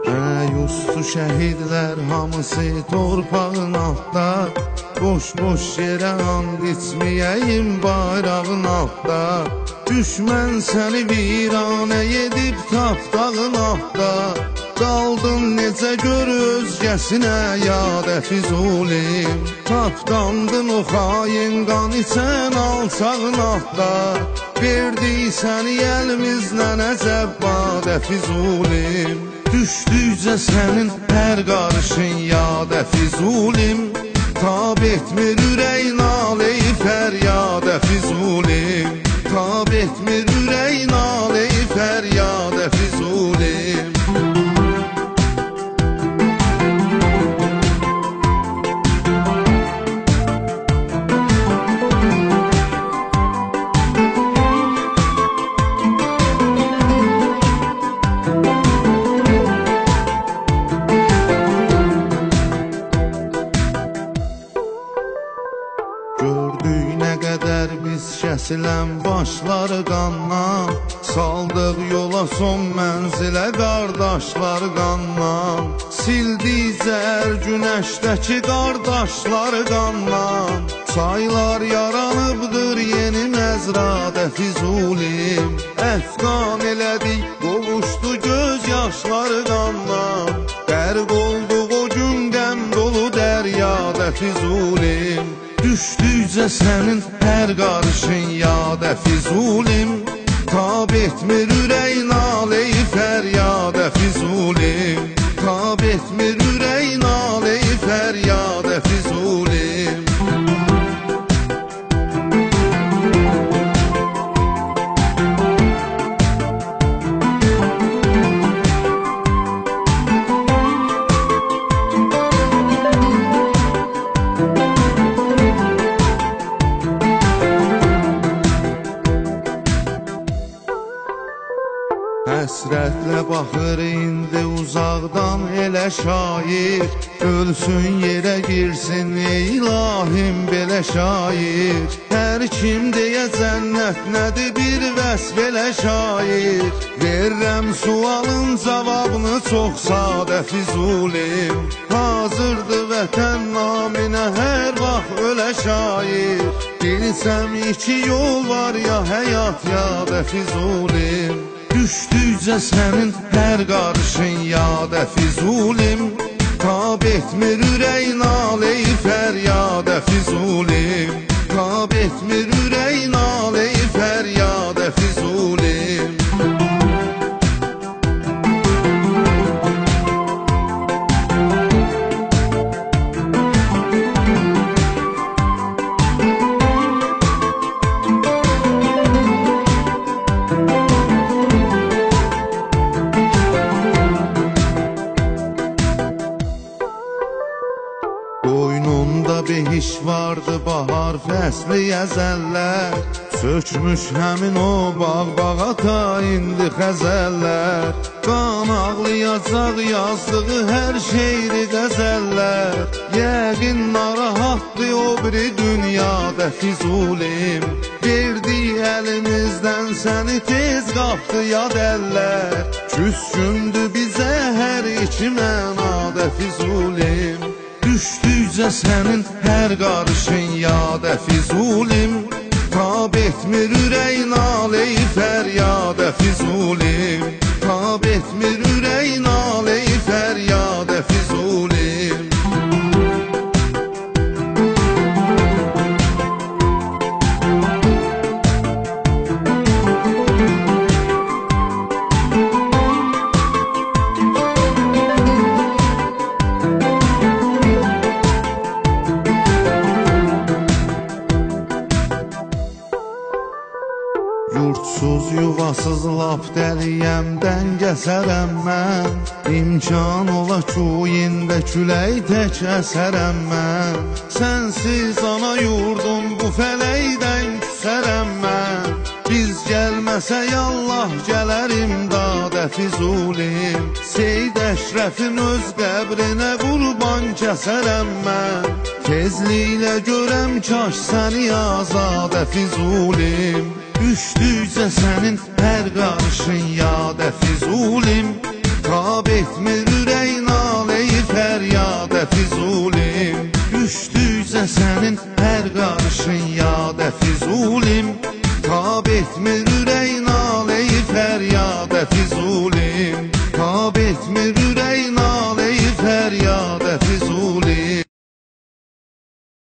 Əyuslu şəhidlər hamısı torpağın altda, boş-boş yerə and içməyəyim bayrağın altda. Düşmən səni viranə edib tapdağın altda, qaldın necə gör özgəsinə yad Füzulim. Tapdandın o xain qan içən alçağın altda, verdik səni əlimizlə əcəbbad Füzulim. Düşdükcə sənin hər qarışın yad Füzulim, tab etmir ürəyin aley fəryad Füzulim, tab etmir ürəyin aley fəryad Füzulim. Gördük nə qədər biz kəsilən başları qanla, saldıq yola son mənzilə qardaşları qanla, sildik zəhər günəşdəki qardaşları qanla. Çaylar yaranıbdır yeni məzradə Füzulim, əfqan elədik qovuşdu göz yaşları qanla, qərq olduq o gün qəm dolu dəryada Füzulim. Düşdükcə sənin hər qarışın yad Füzulim, tab etmir ürəyin aley fəryad Füzulim, tab etmir ürəyin aley fəryad Füzulim. Həsrətlə baxır indi uzaqdan elə şair, ölsün yerə girsin ey ilahim belə şair. Hər kim deyə cənnət nədir bir vəsf elə şair, verirəm sualın cavabını çox sadə Füzulim. Hazırdır vətən naminə hər vaxt ölə şair, bilsəm iki yol var ya həyat ya da Füzulim. Düşdükcə sənin hər qarışın yad Füzulim, tab etmir ürəyin aley fəryad Füzulim, tab etmir ürəyin aley fəryad Füzulim. Qoynunda behiş vardı bahar fəsli əzəllər, sökmüş həmin o bağ-bağa ta indi xəzəllər. Qan ağlayacaq yazdığı hər şeyri qəzəllər, yəqin narahatdır o biri dünyada Füzulim. Verdi əlimizdən səni tez qapdı yad əllər, küskündü bizə hər iki mənada Füzulim. Düşdükcə sənin hər qarışın yad Füzulim, tab etmir ürəyin aley fəryad Füzulim, tab etmir ürəyin aley fəryad Füzulim. Yurtsuz, yuvasız, lap dəliyəmdən gəsərəm mən, İmkan ola ki, ində külək tək əsərəm mən. Sənsiz ana yurdum bu fələkdən küsərəm mən, biz gəlməsək Allah gələr imdada Füzulim. Seyd Əşrəfin öz qəbrinə qurban kəsərəm mən, tezliklə görəm kaş səni azadə Füzulim. Düşdükcə sənin hər qarışın yad Füzulim, tab etmir düşdükcə sənin hər qarışın yadə Füzulim tab etmir ürəyin aləyi fəryada Füzulim tab etmir ürəyin